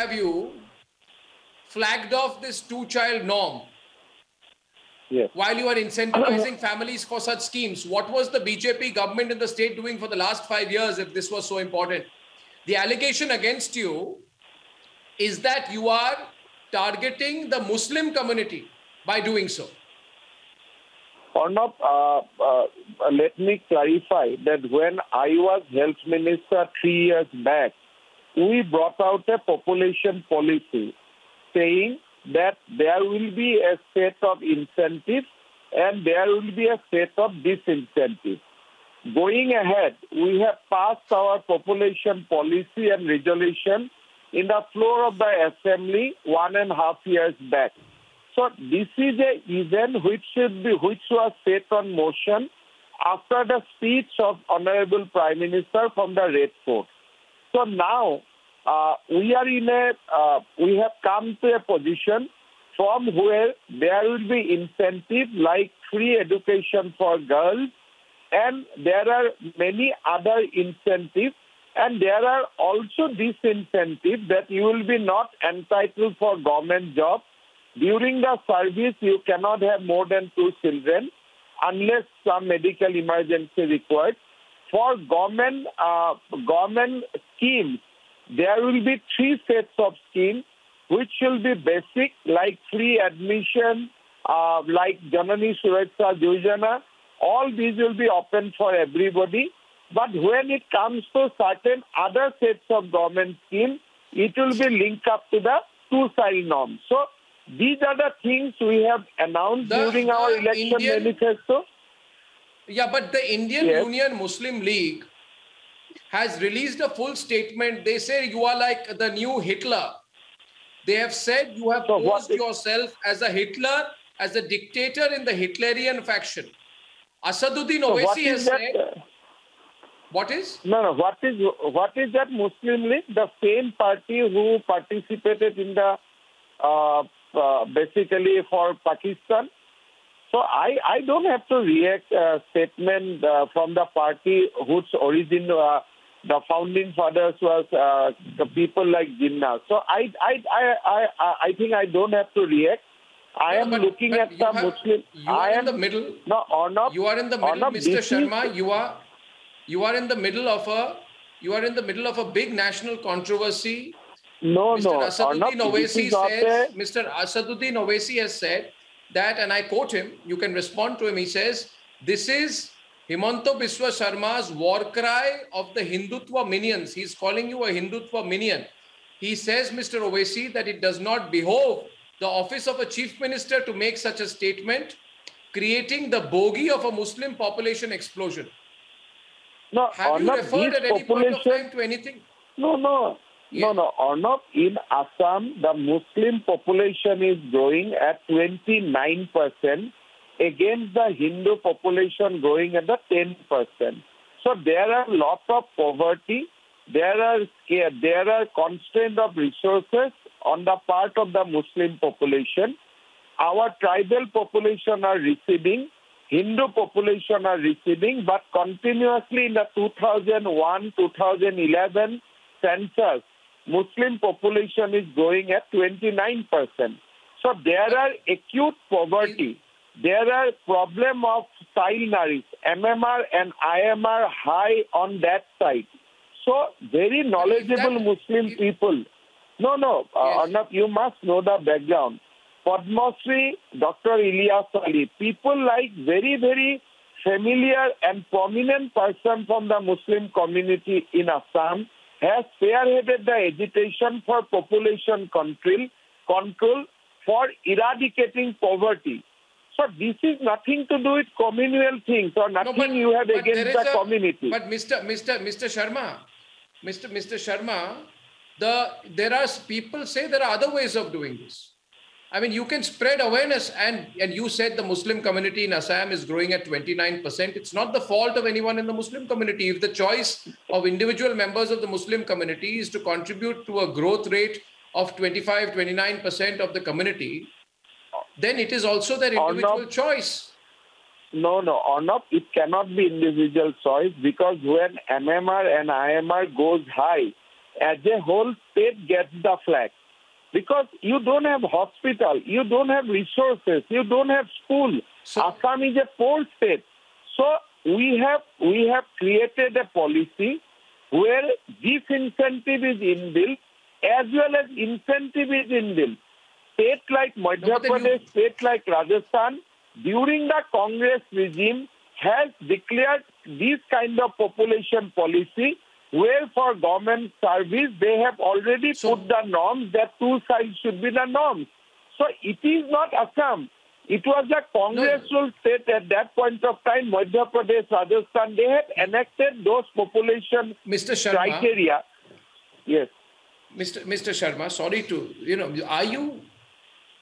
have you flagged off this two-child norm? Yes. While you are incentivizing families for such schemes, what was the BJP government in the state doing for the last 5 years if this was so important? The allegation against you is that you are targeting the Muslim community by doing so. Arnab, let me clarify that when I was health minister 3 years back, we brought out a population policy saying that there will be a set of incentives and there will be a set of disincentives. Going ahead, we have passed our population policy and resolution in the floor of the assembly 1.5 years back. So this is an event which was set on motion after the speech of Honorable Prime Minister from the Red Fort. So now we have come to a position from where there will be incentive like free education for girls, and there are many other incentives, and there are also disincentives that you will be not entitled for government jobs. During the service, you cannot have more than 2 children unless some medical emergency required. For government schemes, there will be 3 sets of schemes which will be basic, like free admission, like Janani Suraksha Yojana. All these will be open for everybody. But when it comes to certain other sets of government schemes, it will be linked up to the 2-child norm. So these are the things we have announced during our election manifesto. Yeah, but the Indian Union Muslim League has released a full statement. They say you are like the new Hitler. They have said you have posed yourself as a Hitler, as a dictator in the Hitlerian faction. Asaduddin Owaisi has said... What is? No. What is that Muslim League? The same party who participated in the basically for Pakistan. So I don't have to react statement from the party whose origin the founding fathers was the people like Jinnah. So I think I don't have to react. I am looking at the Muslim. You are in the middle. No, Arnab. You are in the middle, Mr. Sharma. You are in the middle of a big national controversy. No. Mr. Asaduddin Owaisi has said that, and I quote him, you can respond to him, he says, this is Himanta Biswa Sharma's war cry of the Hindutva minions. He's calling you a Hindutva minion. He says, Mr. Owaisi, that it does not behove the office of a chief minister to make such a statement, creating the bogey of a Muslim population explosion. No, have you referred at any point of time to anything? No. Yeah. No. Arnab, in Assam, the Muslim population is growing at 29% against the Hindu population growing at the 10%. So there are lots of poverty. There are constraints of resources on the part of the Muslim population. Our tribal population are receding. Hindu population are receding, but continuously in the 2001-2011 census, Muslim population is growing at 29%. So there are acute poverty. There are problem of child nourish, MMR and IMR high on that side. So very knowledgeable Muslim people. No, Arnab, you must know the background. Padma Shri, Dr. Ilyas Ali, people like very, very familiar and prominent person from the Muslim community in Assam has spearheaded the agitation for population control for eradicating poverty. So this is nothing to do with communal things or nothing you have against the community. But Mr. Sharma, there are people say there are other ways of doing this. I mean, you can spread awareness, and you said the Muslim community in Assam is growing at 29%. It's not the fault of anyone in the Muslim community. If the choice of individual members of the Muslim community is to contribute to a growth rate of 25-29% of the community, then it is also their individual choice. No, Arnab, it cannot be individual choice, because when MMR and IMR goes high, as a whole state gets the flag. Because you don't have hospital, you don't have resources, you don't have school. So, Assam is a poor state. So we have created a policy where disincentive is inbuilt as well as incentive is inbuilt. States like Madhya Pradesh, states like Rajasthan, during the Congress regime, has declared this kind of population policy where for government service they have already put the norms that two sides should be the norms. So it is not Assam. It was a congressional state at that point of time, Madhya Pradesh, Rajasthan. They had enacted those population criteria. Yes. Mr. Sharma, sorry to, are you,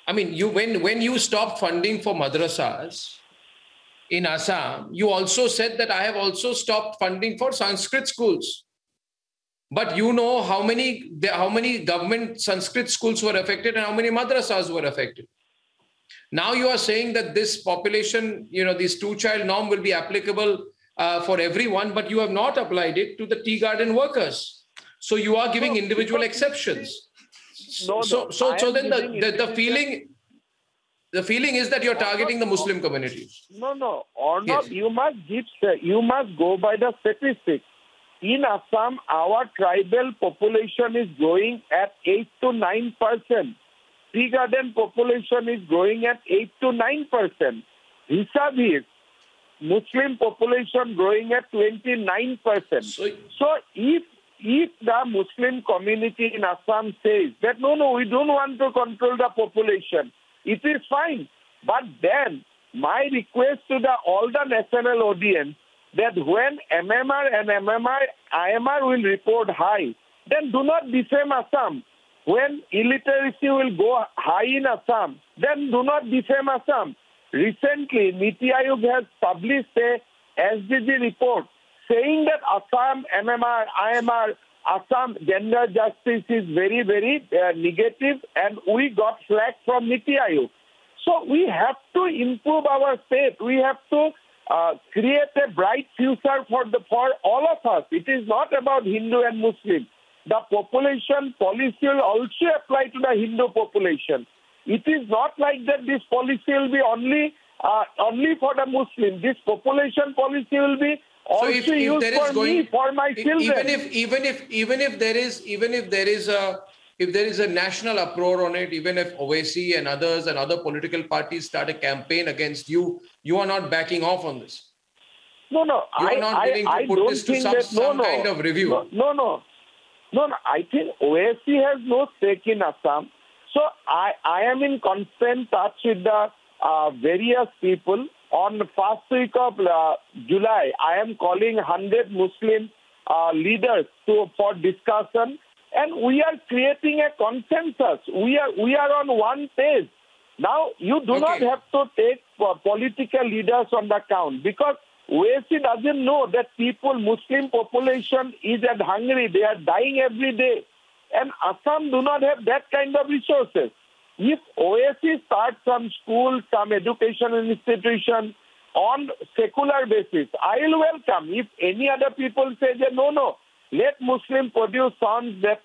I mean, when you stopped funding for madrasas in Assam, you also said that I have also stopped funding for Sanskrit schools. But you know how many government Sanskrit schools were affected and how many madrasas were affected. Now you are saying that this population, this two-child norm will be applicable for everyone, but you have not applied it to the tea garden workers. So you are giving individual exceptions. So then the feeling is that you're targeting the Muslim community. No. Or not. Yes. You must go by the statistics. In Assam, our tribal population is growing at 8 to 9%. Tea garden population is growing at 8 to 9%. Vis-a-vis Muslim population growing at 29%. So if the Muslim community in Assam says that no, we don't want to control the population, it is fine. But then my request to all the national audience that when MMR and IMR will report high, then do not defame Assam. When illiteracy will go high in Assam, then do not defame Assam. Recently, Niti Aayog has published a SDG report saying that Assam, MMR, IMR, Assam gender justice is very, very negative, and we got flack from Niti Aayog. So we have to improve our state. We have to create a bright future for all of us. It is not about Hindu and Muslim. The population policy will also apply to the Hindu population. It is not like that this policy will be only for the Muslim. This population policy will be also used for me, for my children. If there is a national uproar on it, even if Owaisi and others and other political parties start a campaign against you, you are not backing off on this. No. You are not willing to put this to some kind of review. No. I think Owaisi has no stake in Assam. So I am in constant touch with the various people. On the first week of July, I am calling 100 Muslim leaders for discussion. And we are creating a consensus. We are on one page. Now, you do not have to take political leaders on the count, because Owaisi doesn't know that Muslim population is at hungry. They are dying every day. And Assam do not have that kind of resources. If Owaisi starts some schools, some educational institution on secular basis, I will welcome. If any other people say that no, let Muslims produce sons, that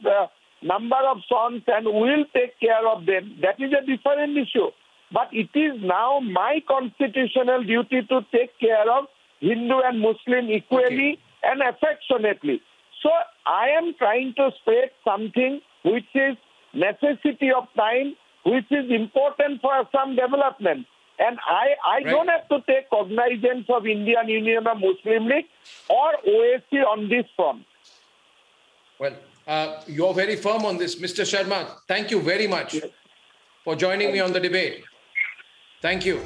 number of sons, and we'll take care of them, that is a different issue. But it is now my constitutional duty to take care of Hindu and Muslim equally and affectionately. So I am trying to spread something which is necessity of time, which is important for some development. And I don't have to take cognizance of Indian Union or Muslim League or Owaisi on this front. Well, you're very firm on this. Mr. Sharma, thank you very much for joining me on the debate. Thank you.